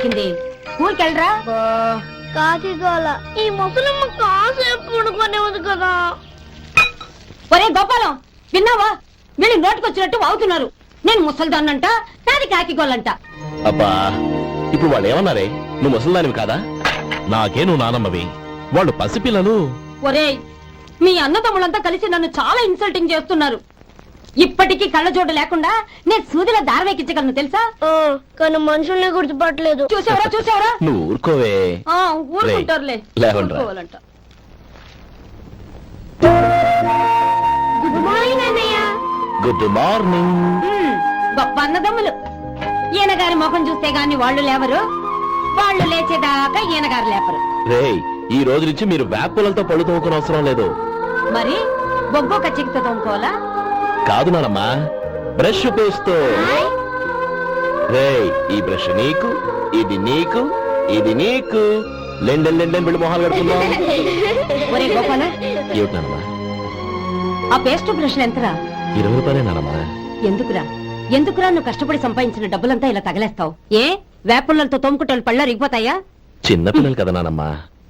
దొరికింది. స్కూల్కి వెళ్ళరా. కాకిగోల ఈ ముసలమ్మ కాసేపు పడుకోనివ్వదు కదా. ఒరే గోపాలం, విన్నావా? వీళ్ళు నోటికొచ్చినట్టు వాగుతున్నారు. నేను ముసల్దాన్నంట, నాది కాకిగోలంట. అబ్బా, ఇప్పుడు వాళ్ళు ఏమన్నారే? నువ్వు ముసల్దానివి కాదా? నాకే నువ్వు నానమ్మవి, వాళ్ళు పసిపిల్లలు. ఒరే, మీ అన్నదమ్ములంతా కలిసి నన్ను చాలా ఇన్సల్టింగ్ చేస్తున్నారు. ఇప్పటికీ కళ్ళజోడు లేకుండా నేను సూదిలో దారవేకించగలను తెలుసా? కానీ మనుషుల్ని గుర్తుపట్టలేదు. చూసావరా చూసావరా? నువ్వు ఊరుకోవే. ఊరుకుంటారులే. లేవండ్రా. గుడ్ మార్నింగ్ అన్నయ్య. Good morning. గొప్ప అన్నదమ్ములు. ఈయనగారి ముఖం చూస్తే గాని వాళ్ళు లేవరు, వాళ్ళు లేచేదాకా ఈయనగారు లేపరు. రేయ్, ఈ రోజు నుంచి మీరు వేపులతో పళ్ళు తోముకునే అవసరం లేదు. మరి బొగ్గో కచ్చికితో తోముకోవాలా? కాదు నానమ్మా, బ్రష్ పేస్తో. రేయ్, ఈ బ్రష్ నీకు, ఇది నీకు, ఇది నీకు. లెండెన్ బిళ్ళు మొహాలు కడుతుందా? ఒరే గోపాల, ఏమిటి నానమ్మా? ఆ పేస్ట్ బ్రష్ ఎంతరా? 20 రూపాయలే నానమ్మా. ఎందుకురా నువ్వు కష్టపడి సంపాదించిన డబ్బులంతా ఇలా తగలేస్తావు? ఏ వేపుల్లలతో తోముకుంటే పళ్ళ రిగిపోతాయా? చిన్నపిల్లలు కదా నానమ్మా.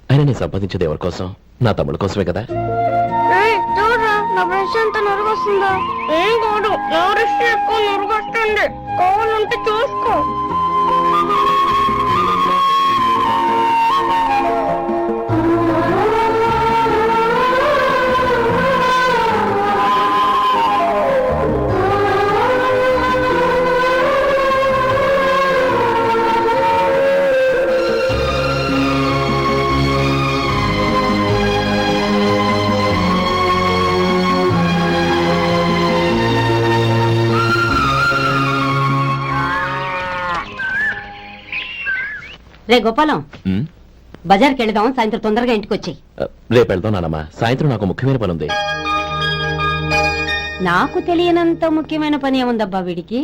అయినా నేను సంపాదించేది ఎవరి కోసం? నా తమ్ముడు కోసమే కదా. చూడరా, నా బ్రష్ ఎంత నొరుగొస్తుందో. ఏం కాదు, ఎవరిస్తే ఎక్కువ నొరుగొస్తుంది. కావాలంటే చూసుకో. రే గోపాలం, బజార్కి వెళదాం. సాయంత్రం తొందరగా ఇంటికి వచ్చాయి. రేపు వెళ్దాం నానమ్మా. సాయంత్రం నాకు ముఖ్యమైన పని ఉంది. నాకు తెలియనంత ముఖ్యమైన పని ఏముందబ్బా వీడికి?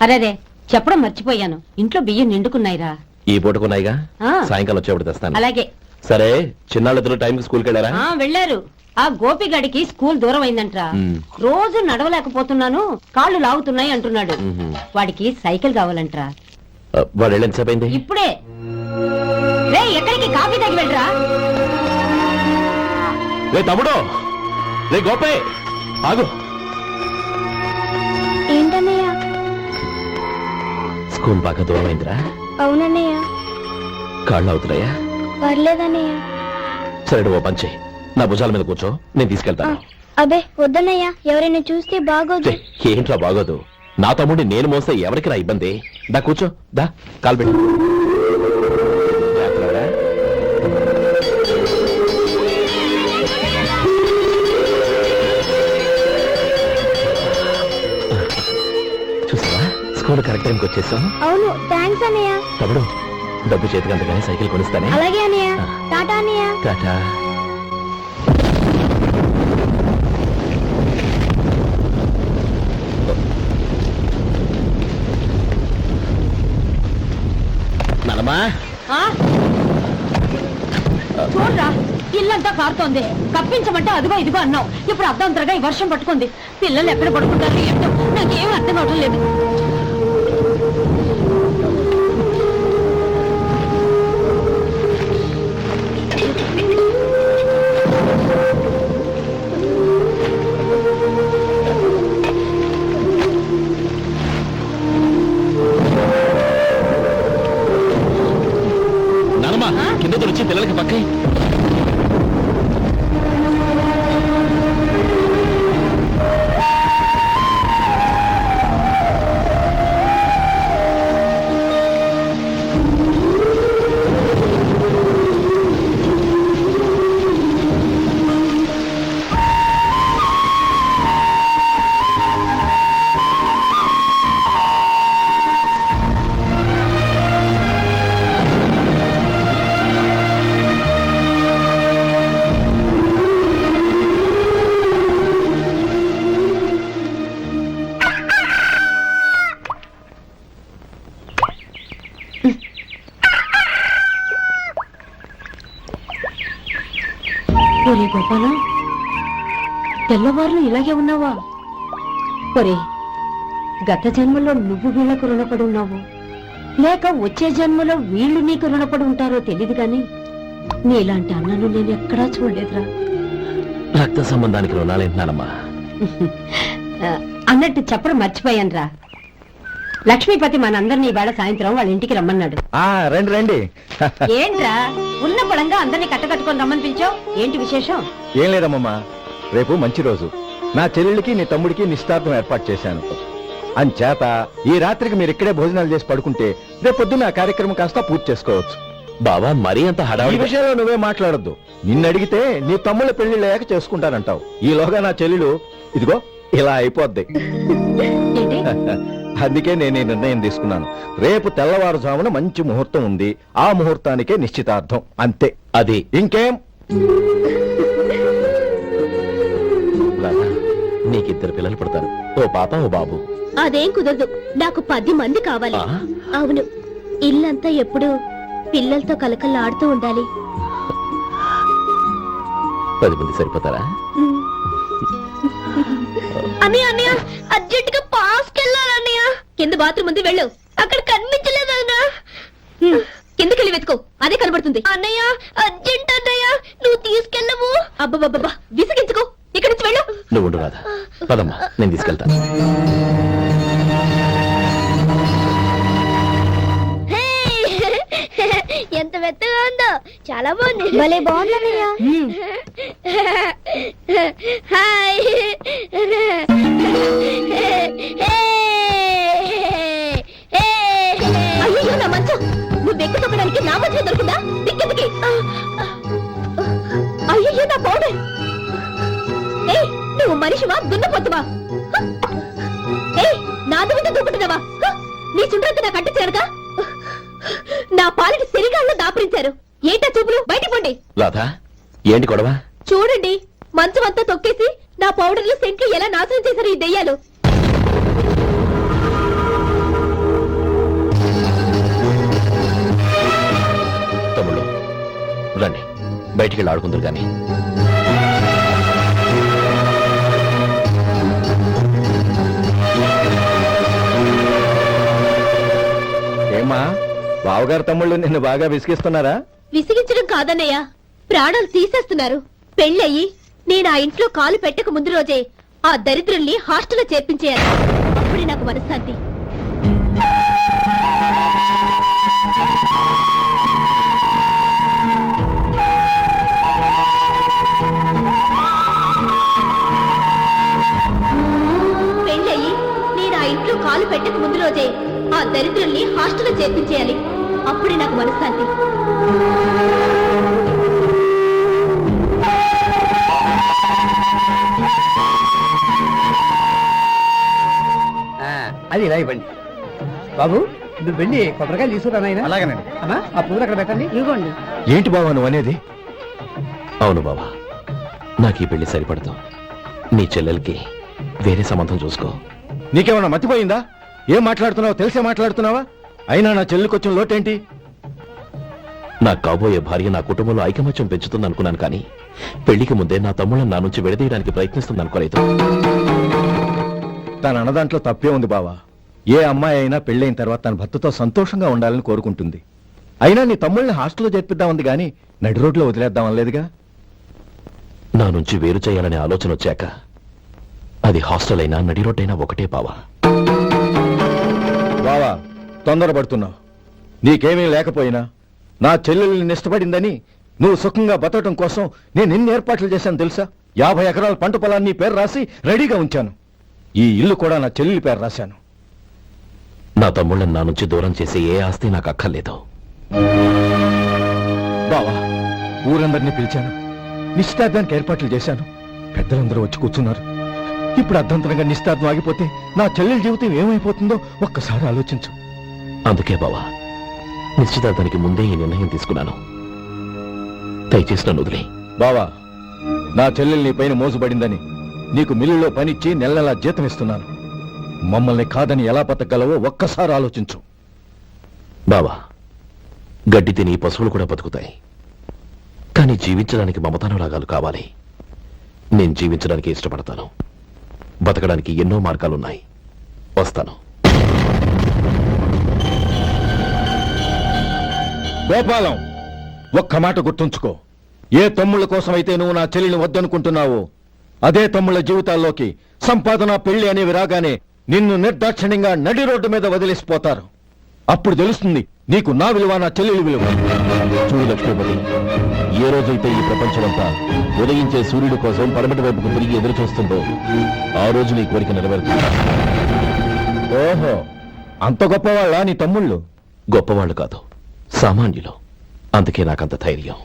అరేరే, చెప్పడం మర్చిపోయాను. ఇంట్లో బియ్యం నిండుకున్నాయిరా. ఈ పూటకున్నాయిగా, సాయంకాలం వచ్చేప్పుడు తెస్తాను. అలాగే. సరే, చిన్నాళ్ళిద్దరు టైంకి స్కూల్కి వెళ్ళారా? వెళ్ళారు. ఆ గోపిగడికి స్కూల్ దూరం అయిందంట్రా. రోజు నడవలేకపోతున్నాను, కాళ్ళు లాగుతున్నాయి అంటున్నాడు. వాడికి సైకిల్ కావాలంట్రా. వాడు వెళ్ళి ఎంతసేపు అయింది? ఇప్పుడే. రే, ఎక్కడికి? కాఫీ తాగి వెళ్ళరా. రే తమ్ముడు, రే గోపే, ఆగు. ఏంటన్నయ్య? స్కూల్ బాగా దూరం అయిందిరా. అవునన్నయ్య. కాళ్ళు అవుతున్నాయా? పర్లేదన్నయ్య. సరే, ఓ పని చెయ్యి, నా భుజాల మీద కూర్చో, నేను తీసుకెళ్తాను. అబే వద్దన్నయ్య, ఎవరైనా చూస్తే బాగోదు. ఏంట్రా బాగోదు? నా తమ్ముడిని నేను మోస్తే ఎవరికి రా ఇబ్బంది? దా కూర్చో, దా కాలు పెట్టు. చూసావా, స్కూల్ కరెక్ట్ టైంకి వచ్చేసాం. అవును, థ్యాంక్స్ అన్నయ్య. తమ్ముడు, డబ్బు చేతికి అంతగానే సైకిల్ కొనిస్తానే. అలాగే అన్నయ్య. టాటా అన్నయ్య. టాటా. చూడరా, ఇల్లంతా కారుతోంది. కప్పించమంటే అదిగో ఇదిగో అన్నావు. ఇప్పుడు అర్ధంతరగా ఈ వర్షం పట్టుకుంది. పిల్లలు ఎక్కడ పడుకుంటారు ఏంటో నాకేం అర్థం అవడం లేదు. కింద వచ్చి పిల్లలకి పక్కై. ఒరే గోపాలం, తెల్లవారులు ఇలాగే ఉన్నావా? ఒరే, గత జన్మలో నువ్వు వీళ్లకు రుణపడి ఉన్నావు, లేక వచ్చే జన్మలో వీళ్ళు నీకు రుణపడి ఉంటారో తెలియదు గాని నీలాంటి అన్నను నేను ఎక్కడా చూడలేదురా. రక్త సంబంధానికి రుణాలేంటున్నానమ్మా. అన్నట్టు చెప్పడం మర్చిపోయానురా. లక్ష్మీపతి మనందరినీ ఈవేళ సాయంత్రం వాళ్ళ ఇంటికి రమ్మన్నాడు. రండి రండి. ఏంట్రా ఉన్న పొలంగా అందరినీ కట్టకట్టుకొని రమ్మని పిలిచావు, ఏంటి విశేషం? ఏం లేదమ్మమ్మా, రేపు మంచి రోజు. నా చెల్లెళ్ళకి నీ తమ్ముడికి నిశ్చితార్థం ఏర్పాటు చేశాను. అంచేత ఈ రాత్రికి మీరు ఇక్కడే భోజనాలు చేసి పడుకుంటే రేపు పొద్దున్న ఆ కార్యక్రమం కాస్త పూర్తి చేసుకోవచ్చు. బావా మరీ అంత ఈ హడావిడి విషయంలో నువ్వే మాట్లాడొద్దు. నిన్ను అడిగితే నీ తమ్ముళ్ళ పెళ్లిళ్ళయ్యాక చేసుకుంటానంటావు. ఈలోగా నా చెల్లెలు ఇదిగో ఇలా అయిపోద్ది. ఏంటి? అందుకే నేను ఈ నిర్ణయం తీసుకున్నాను. రేపు తెల్లవారుజామున మంచి ముహూర్తం ఉంది, ఆ ముహూర్తానికే నిశ్చితార్థం, అంతే. అది ఇంకేం? రాధా, నీకిద్దరు పిల్లలు పుడతారు, ఓ పాప ఓ బాబు. అదేం కుదరదు, నాకు 10 మంది కావాలి. ఆ? అవును, ఇల్లంతా ఎప్పుడు పిల్లలతో కలకల్లాడుతూ ఉండాలి. 10 మంది సరిపోతారా? అన్నయ్య అన్నయ్య, అర్జెంట్ గా పాస్కి వెళ్ళాలన్నయ్య. కింద బాత్రూమ్ ఉంది, వెళ్ళు. అక్కడ కనిపించలేదు అన్నా. కిందకెళ్ళి వెతుకో, అదే కనబడుతుంది. అన్నయ్య అర్జెంట్ అన్నయ్య, నువ్వు తీసుకెళ్ళవు. అబ్బబ్బబ్బా, విసిగించుకో, ఇక్కడి నుంచి వెళ్ళు. నువ్వు ఉండు రాధా, పదమ్మా నేను తీసుకెళ్తాను. ఎంత మెత్తగా ఉందో, చాలా బాగుంది. భలే బాగుందన్నయ్య. హాయ్. అయ్యో నా మంచం, నువ్వు వెక్కి తొక్కడానికి నా మంచం దొరుకుతుందా? దిక్కెందుకి? అయ్యో నా పౌడర్. ఏయ్, నువ్వు మనిషివా దున్నపోతువా? ఏయ్, నా దుమ్మితో దుబ్బుతున్నావా? నీ చుండ్రంతా నాకు అంటించారుగా. నా పాలిటి శరీరాల్లో దాపురించారు. ఏంటా చూపులు? బయటికి పోండి. రాధా, ఏంటి గొడవ? చూడండి, మంచం అంతా తొక్కేసి నా పౌడర్లు సెంట్లు ఎలా నాశనం చేశారు ఈ దెయ్యాలు. తమ్ముళ్ళు రండి, బయటికి వెళ్ళి ఆడుకుందరు గాని. ఏమా, బావగారు తమ్ముళ్ళు నిన్ను బాగా విసిగిస్తున్నారా? విసిగించడం కాదన్నయ్య, ప్రాణాలు తీసేస్తున్నారు. పెళ్ళయి నేను ఆ ఇంట్లో కాలు పెట్టక ముందు రోజే ఆ దరిద్రుల్ని హాస్టల్లో చేర్పించేయాలి. అప్పుడే నాకు మనశ్శాంతి. పెళ్ళయి నేను ఆ ఇంట్లో కాలు పెట్టక ముందు రోజే ఆ దరిద్రుల్ని హాస్టల్లో చేర్పించేయాలి. అప్పుడే నాకు మనశ్శాంతి. అది ఇలా ఇవ్వండి బాబు. నువ్వు వెళ్ళి కొబ్బరికాయలు తీసుకురా నాయనా. అలాగేనండి. అమ్మా, ఆ పువ్వులు అక్కడ పెట్టండి. ఇవ్వండి. ఏంటి బావా నువ్వు అనేది? అవును బావా, నాకు ఈ పెళ్లి సరిపడతాం. నీ చెల్లెలకి వేరే సంబంధం చూసుకో. నీకేమన్నా మతిపోయిందా? ఏం మాట్లాడుతున్నావో తెలిసే మాట్లాడుతున్నావా? అయినా నా చెల్లికి వచ్చిన లోటేంటి? నా కాబోయే భార్య నా కుటుంబంలో ఐకమత్యం పెంచుతుంది అనుకున్నాను, కానీ పెళ్లికి ముందే నా తమ్ముళ్ళని నా నుంచి విడదీయడానికి ప్రయత్నిస్తుంది అనుకోలేదు. తన అన్నదాంట్లో తప్పే ఉంది బావా. ఏ అమ్మాయి అయినా పెళ్ళైన తర్వాత తన భర్తతో సంతోషంగా ఉండాలని కోరుకుంటుంది. అయినా నీ తమ్ముళ్ళని హాస్టల్లో చేర్పిద్దామంది గాని నడి రోడ్లో వదిలేద్దామనలేదుగా. నా నుంచి వేరు చేయాలనే ఆలోచన వచ్చాక అది హాస్టల్ అయినా నడి రోడ్డైనా ఒకటే బావా. బావా, తొందరపడుతున్నావు. నీకేమీ లేకపోయినా నా చెల్లెల్ని ఇష్టపడిందని నువ్వు సుఖంగా బతకటం కోసం నేను ఎన్ని ఏర్పాట్లు చేశాను తెలుసా? 50 ఎకరాల పంట పొలాన్ని నీ పేరు రాసి రెడీగా ఉంచాను. ఈ ఇల్లు కూడా నా చెల్లెలి పేరు రాశాను. నా తమ్ముళ్ళని నా నుంచి దూరం చేసే ఏ ఆస్తి నాకు అక్కర్లేదు. బావా, ఊరందరినీ పిలిచాను, నిశ్చితార్థానికి ఏర్పాట్లు చేశాను. పెద్దలందరూ వచ్చి కూర్చున్నారు. ఇప్పుడు అర్ధంతరంగా నిశ్చితార్థం ఆగిపోతే నా చెల్లెలి జీవితం ఏమైపోతుందో ఒక్కసారి ఆలోచించు. అందుకే బావా, నిశ్చితార్థానికి ముందే ఈ నిర్ణయం తీసుకున్నాను. దయచేసి నన్ను వదిలే. బావా, నా చెల్లెలు నీ పైన మోసుబడిందని నీకు మిల్లులో పనిచ్చి నెల నెలా జీతం ఇస్తున్నాను. మమ్మల్ని కాదని ఎలా బతకగలవో ఒక్కసారి ఆలోచించు. బావా, గడ్డి తిని పశువులు కూడా బతుకుతాయి, కానీ జీవించడానికి మమతానురాగాలు కావాలి. నేను జీవించడానికి ఇష్టపడతాను. బతకడానికి ఎన్నో మార్గాలున్నాయి. వస్తాను. గోపాలం, ఒక్క మాట గుర్తుంచుకో. ఏ తమ్ముళ్ళ కోసం అయితే నువ్వు నా చెల్లిని వద్దనుకుంటున్నావో అదే తమ్ముళ్ళ జీవితాల్లోకి సంపాదన, పెళ్లి అనేవి రాగానే నిన్ను నిర్దాక్షిణ్యంగా నడి రోడ్డు మీద వదిలేసిపోతారు. అప్పుడు తెలుస్తుంది నీకు నా విలువ, నా చెల్లెలి విలువ. చూడు లక్ష్మీపతి, ఏ రోజైతే ఈ ప్రపంచమంతా ఉదయించే సూర్యుడి కోసం పరమటి వైపుకు తిరిగి ఎదురు చూస్తుందో ఆ రోజు నీ కోరిక నెరవేరుతుంది. ఓహో, అంత గొప్పవాళ్ళ నీ తమ్ముళ్ళు? గొప్పవాళ్ళు కాదు, సామాన్యులు. అందుకే నాకంత ధైర్యం.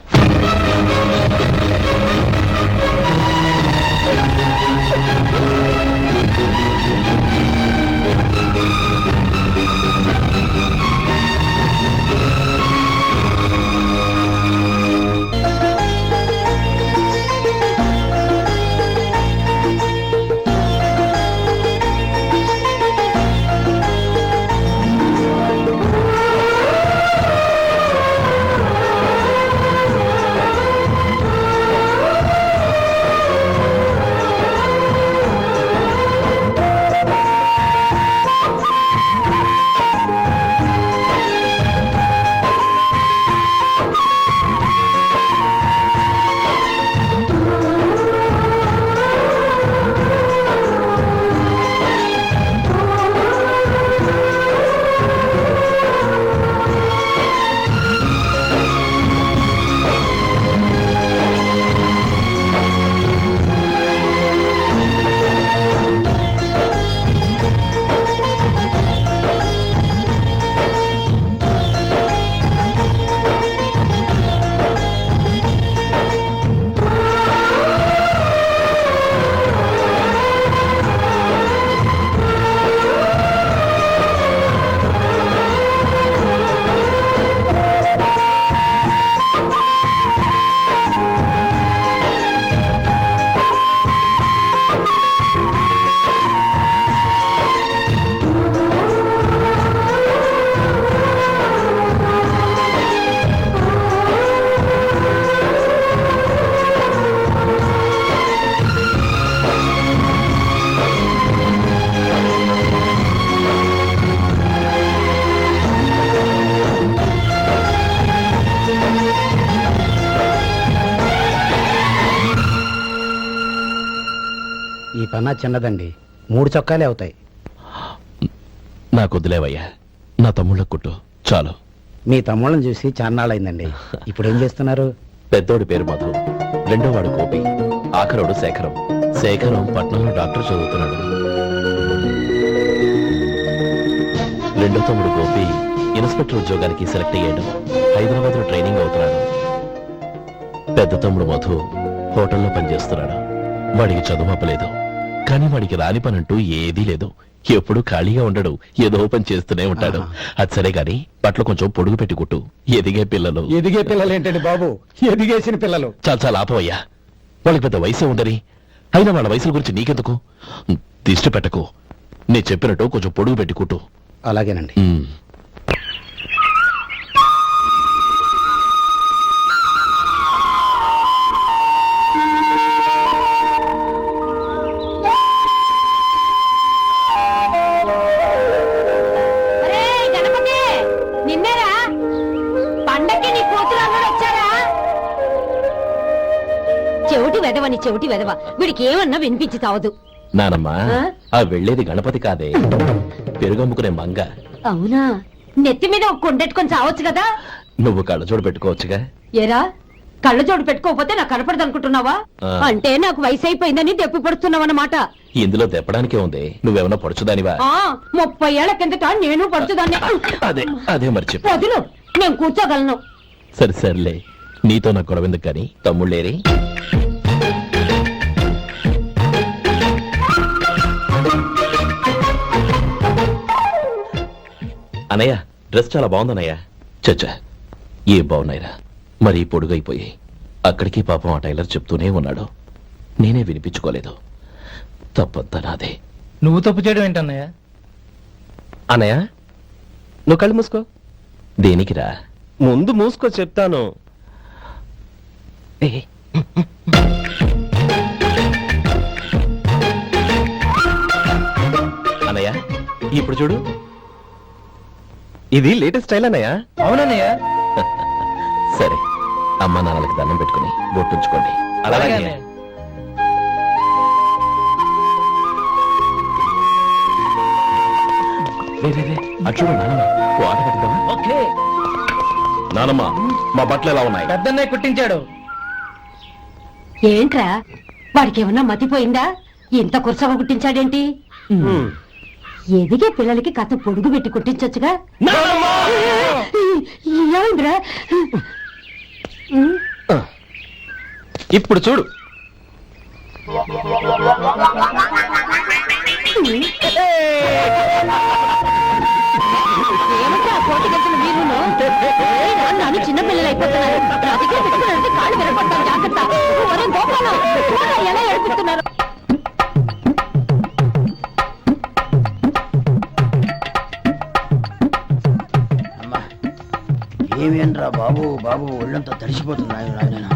ఈ పన్నా చిన్నదండి, 3 చొక్కాలే అవుతాయి. నాకు వదిలేవయ్యా, నా తమ్ముళ్ళ కుట్టు చాలు. మీ తమ్ముళ్ళని చూసి చాన్నాళ్ళైందండి. ఇప్పుడు ఏం చేస్తున్నారు? పెద్దోడి పేరు మధు, రెండోవాడు గోపి, ఆఖరోడు శేఖరం. శేఖరం పట్నంలో డాక్టర్ చదువుతున్నాడు. రెండో తమ్ముడు గోపి ఇన్స్పెక్టర్ ఉద్యోగానికి సెలెక్ట్ అయ్యాడు. హైదరాబాద్ లో ట్రైనింగ్ అవుతున్నాడు. పెద్ద తమ్ముడు మధు హోటల్లో పనిచేస్తున్నాడు. వాడికి చదువు అప్పలేదు, కానీ వాడికి రాని పనంటూ ఏదీ లేదు. ఎప్పుడు ఖాళీగా ఉండడు, ఏదో పని చేస్తూనే ఉంటాడు. అది సరే గాని బట్టలు కొంచెం పొడుగు పెట్టి కుట్టు. ఎదిగే పిల్లలు. ఎదిగే పిల్లలు ఏంటండి బాబు, ఎదిగేసిన పిల్లలు. చాలా చాలా ఆపవయ్యా, వాళ్ళకి పెద్ద వయసే ఉందని. అయినా వాళ్ళ వయసుల గురించి నీకెందుకు? దిష్టి పెట్టకు. నేను చెప్పినట్టు కొంచెం పొడుగు పెట్టి కుట్టు. అలాగేనండి. నిన్నేరా పండక్కి నీ కూతురు అల్లుడు వచ్చారా? చెవిటి వెదవని చెవిటి వెదవ, వీడికి ఏమన్నా వినిపించి తావదు. నానమ్మా, ఆ వెళ్ళేది గణపతి కాదే, పెరుగమ్ముకునే మంగ. అవునా? నెత్తి మీద ఒక కొండెట్టుకొని చావచ్చు కదా. నువ్వు కళ్ళజోడు పెట్టుకోవచ్చుగా. ఏరా, కళ్ళజోడు పెట్టుకోకపోతే నాకు కనపడదు అనుకుంటున్నావా? అంటే నాకు వయసు అయిపోయిందని దెప్పి పడుతున్నావన్నమాట. ఇందులో తెప్పడానికే ఉంది. నువ్వేమన్నా పడుచుదానివా? 30 ఏళ్ల కిందట నేను పడుచుదాన్ని. అదే అదే మరి చెప్పు. వదులు, నేను కూర్చోగలను. సరే సర్లే, నీతో నాకు గొడవ ఎందుకు కానీ. తమ్ముళ్ళేరి? అనయ్య, డ్రెస్ చాలా బాగుందన్నయ్య. చచ్చా, ఏ బాగున్నాయిరా, మరీ పొడుగైపోయి. అక్కడికి పాపం ఆ టైలర్ చెప్తూనే ఉన్నాడు, నేనే వినిపించుకోలేదు. తప్పంతా నాదే. నువ్వు తప్పు చేయడం ఏంటన్నయ్య? అన్నయ్య, నువ్వు కళ్ళు మూసుకో. దేనికిరా? ముందు మూసుకో చెప్తాను. అన్నయ్య, ఇప్పుడు చూడు, ఇది లేటెస్ట్ స్టైల్ అన్నయ్య. అవునన్నయ్య. సరే, అమ్మా నాన్నలకి దండం పెట్టుకుని బొట్టుంచుకోండి. అలాగే అలాగే. అటు చూడు నానమ్మ, ఓ ఆట కట్టుదామా? ఓకే. నానమ్మ, మా బట్టలు ఎలా ఉన్నాయి? పెద్దన్నయ్య కుట్టించాడు. ఏంట్రా వాడికి ఏమన్నా మతిపోయిందా? ఇంత కుర్చగా కుట్టించాడేంటి? ఎదిగే పిల్లలకి కథ పొడుగు పెట్టి కుట్టించొచ్చుగా. ఏమైందిరా? ఇప్పుడు చూడు, ఏమంటే ఆ కోటిగంతులు మీరును నన్ను చిన్న పిల్లలు అయిపోతున్నారు. నా దగ్గర పెట్టుకున్నారంటే కాళ్ళు విరగొడతాను, జాగ్రత్త. ఒరే గోపాలం, చూడరా ఎలా ఏడిపిస్తున్నారు. అమ్మా ఏమేంట్రా బాబు బాబు ఒళ్ళంతా తడిసిపోతున్నాయి రాజనా.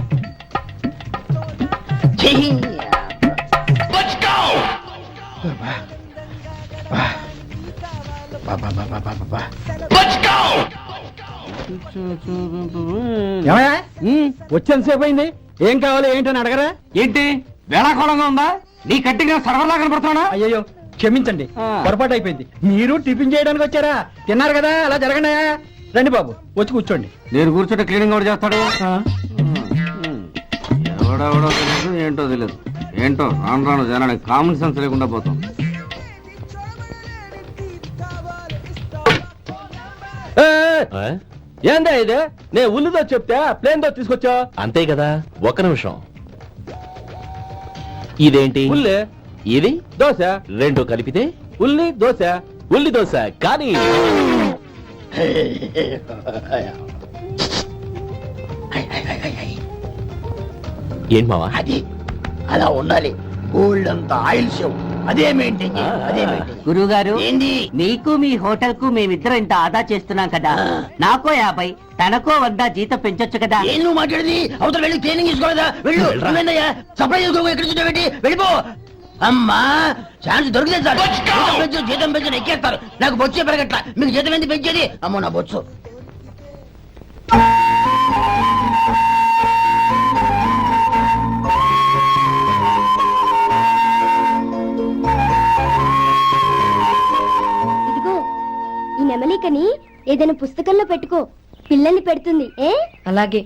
వచ్చేంతసేపు అయింది. ఏం కావాలి ఏంటని అడగరా? ఏంటి వేళాకోళంగా ఉందా? నీ కట్టిగా సర్వర్లా కనపడుతున్నా? అయ్యో క్షమించండి, పొరపాటు అయిపోయింది. మీరు టిఫిన్ చేయడానికి వచ్చారా? తిన్నారు కదా, అలా జరగండి. రండి బాబు, వచ్చి కూర్చోండి. నేను కూర్చుంటే క్లీనింగ్ కూడా చేస్తాడు. ఎవడెవడో తెలియదు, ఏంటో తెలియదు. ఏంటో రాను రాను జనానికి కామన్ సెన్స్ లేకుండా పోతాం. ఆ? ఏందా ఇది? నేను ఉల్లిదో చెప్తే ప్లేన్ దో తీసుకొచ్చా. అంతే కదా, ఒక్క నిమిషం. ఇదేంటి? ఉల్లి ఇది దోశ, రెండు కలిపితే ఉల్లి దోశ. ఉల్లి దోశ. కానీ ఏంటి మావా? అది అలా ఉండాలి. గోల్డ్ అంత ఆయిల్ షో అదే మెయింటైన్ చేయాలి. అదే మెయింటైన్. గురువు గారు, ఏంది? నీకు మీ హోటల్ కు మేమిద్దరం ఇంత ఆదా చేస్తున్నాం కదా, నాకో 50 తనకో 100 జీతం పెంచొచ్చు కదా. ఏం నువ్వు మాట్లాడేది? అవతల వెళ్ళి ట్రైనింగ్ తీసుకోలేదా? వెళ్ళు. నువ్వేందయ్యా సప్లై చేసుకో, ఎక్కడ కూర్చోబెట్టి వెళ్ళిపో. అమ్మా ఛాన్స్ దొరికితే చాలు. జీతం పెంచు ఎక్కేస్తారు. నాకు బొచ్చే పెరగట్ల. మీకు జీతం ఎందుకు పెంచేది? అమ్మో నా బొచ్చు. ఇదిగో ఈ నెమలికని ఏదైనా పుస్తకంలో పెట్టుకో, పిల్లల్ని పెడుతుంది. ఏ అలాగే.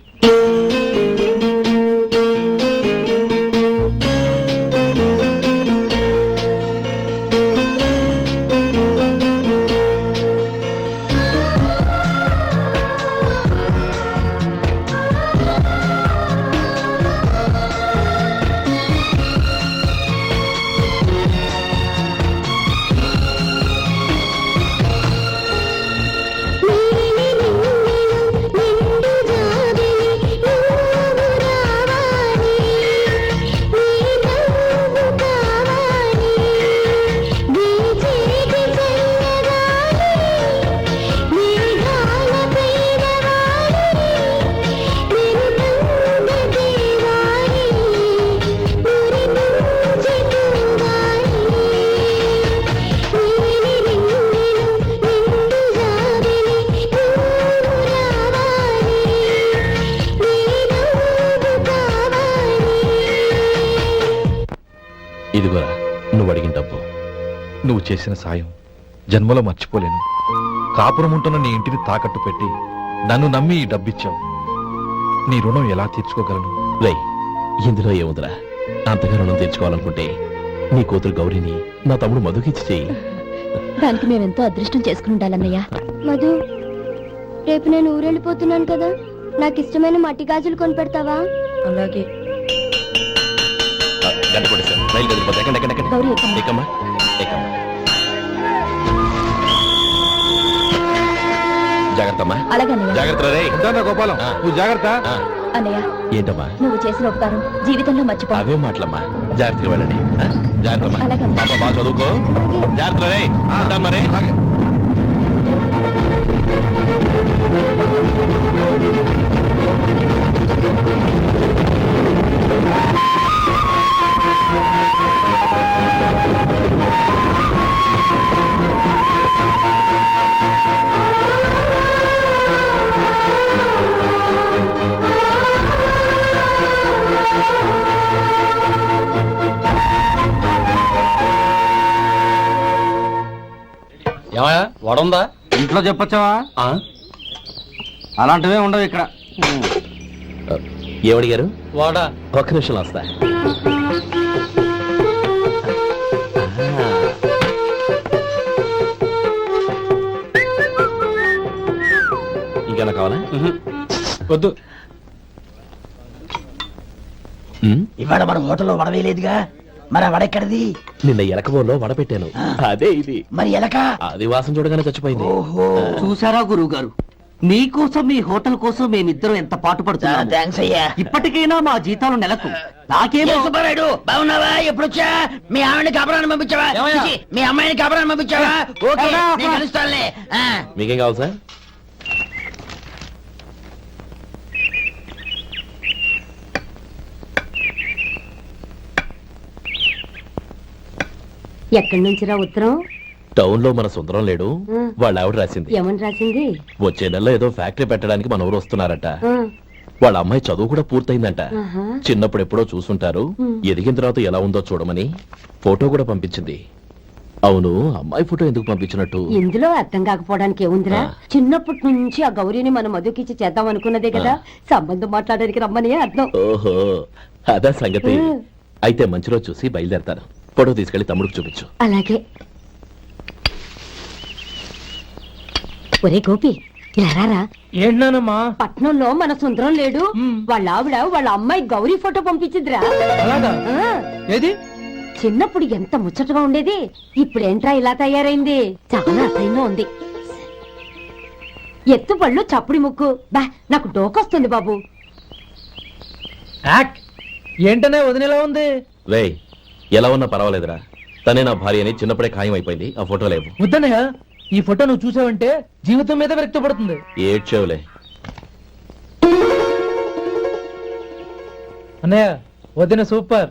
ఇదిగోరా నువ్వు అడిగిన డబ్బు. నువ్వు చేసిన సాయం జన్మలో మర్చిపోలేను. కాపురం ఉంటున్న నీ ఇంటిని తాకట్టు పెట్టి నన్ను నమ్మి ఈ డబ్బిచ్చావు. నీ రుణం ఎలా తీర్చుకోగలను? రేయ్, ఇందులో ఏముందిరా? అంతగా రుణం తీర్చుకోవాలనుకుంటే నీ కూతురు గౌరీని నా తమ్ముడు మధుకిచ్చి చెయ్యి. దానికి మేమెంతో అదృష్టం చేసుకుని ఉండాలన్నయ్య. మధు, రేపు నేను ఊరెళ్ళిపోతున్నాను కదా, నాకు ఇష్టమైన మట్టి గాజులు కొని పెడతావా? అలాగే. గంట కొట్టేశాను, రైలు కదిలిపోతే ఎక్కండి ఎక్కండి ఎక్కండి. గౌరీ, ఎక్కమ్మా. ఎక్కమ్మా ఎక్కమ్మా. జాగ్రత్తమ్మా. అలాగే అన్నయ్య. జాగ్రత్త రే. గోపాలం, నువ్వు జాగ్రత్త. అన్నయ్య, ఏంటమ్మా? నువ్వు చేసిన ఉపకారం జీవితంలో మర్చిపో. అవే మాటలమ్మా, జాగ్రత్తగా వెళ్ళండి. జాగ్రత్తమ్మా. అలాగే. పాప బాగా చదువుకో. జాగ్రత్త రే. ఉంటామ్మా రే. ఏమయ్యా వడుందా? ఇంట్లో చెప్పొచ్చావా? అలాంటివే ఉండవు ఇక్కడ. ఏమడిగారు? వాడా ఒక్క నిమిషం వస్తా. ఇంకేనా కావాలా? వద్దు. ఇవాళ మన హోటల్లో వడవేయలేదుగా, మరి ఆ వడ ఎక్కడిది? నిన్న ఎలకబోల్లో వడపెట్టాను, అదే ఇది. మరి ఎలక? అది వాసన చూడగానే చచ్చిపోయింది. ఓహో, చూసారా గురువు గారు, మీకోసం మీ హోటల్ కోసం మేమిద్దరం ఎంత పాటు పడుతున్నాము. థ్యాంక్స్ అయ్యా. ఇప్పటికైనా మా జీతాలు నెలకు నాకేమో. సుబ్బారాయుడు బాగున్నావా? ఎప్పుడొచ్చా? మీ ఆవిడని కాపురాన్ని పంపించావా? ఏమయ్యా? చిచి, మీ అమ్మాయిని కాపురాన్ని పంపించావా? ఓకే, నేను కలుస్తానులే. మీకేం కావాలి సార్? ఎక్కడి నుంచిరా ఉత్తరం? టౌన్ లో మన సుందరం లేడు, వాళ్ళ ఆవిడ రాసింది. ఏమని రాసింది? వచ్చే నెలలో ఏదో ఫ్యాక్టరీ పెట్టడానికి మన ఊరు వస్తున్నారట. ఆ, వాళ్ళ అమ్మాయి చదువు కూడా పూర్తయిందంట. ఆహా. చిన్నప్పుడు ఎప్పుడో చూసుంటారు, ఎదిగిన తర్వాత ఎలా ఉందో చూడమని ఫోటో కూడా పంపించింది. అవును, అమ్మాయి ఫోటో ఎందుకు పంపించినట్టు? ఇందులో అర్థం కాకపోవడానికి ఏముందిరా? చిన్నప్పటి నుంచి ఆ గౌరీని మనం మధుకిచ్చి చేద్దాం అనుకున్నదే కదా, సంబంధం మాట్లాడడానికి రమ్మని అర్థం. ఓహో, అదా సంగతి. అయితే మంచి రోజు చూసి బయలుదేరతాను. ఫోటో తీసుకెళ్లి తమ్ముడికి చూపించు. అలాగే. ఒరే గోపి, ఇలా రారా. ఏంటన్నానమ్మా? పట్నంలో మన సుందరం లేడు, వాళ్ళ ఆవిడ వాళ్ళ అమ్మాయి గౌరీ ఫోటో పంపించిందిరా. అలాగా? ఆ, ఏది? చిన్నప్పుడు ఎంత ముచ్చటగా ఉండేది, ఇప్పుడేంట్రా ఇలా తయారైంది? చాలా అసహ్యంగా ఉంది. ఎత్తు పళ్ళు చప్పుడి ముక్కు, బా నాకు డోకొస్తుంది బాబు. యాక్ ఏంటనే వదినేలా ఉంది? రేయ్, ఎలా ఉన్నా పర్వాలేదురా, తనే నా భార్య అని చిన్నప్పుడే ఖాయం అయిపోయింది. ఆ ఫోటో లేవు. వద్దన్నయ్య, ఈ ఫోటో నువ్వు చూసావంటే జీవితం మీద విరక్తి పడుతుంది. ఏడ్చేవులే. అన్నయ్య వదిన సూపర్.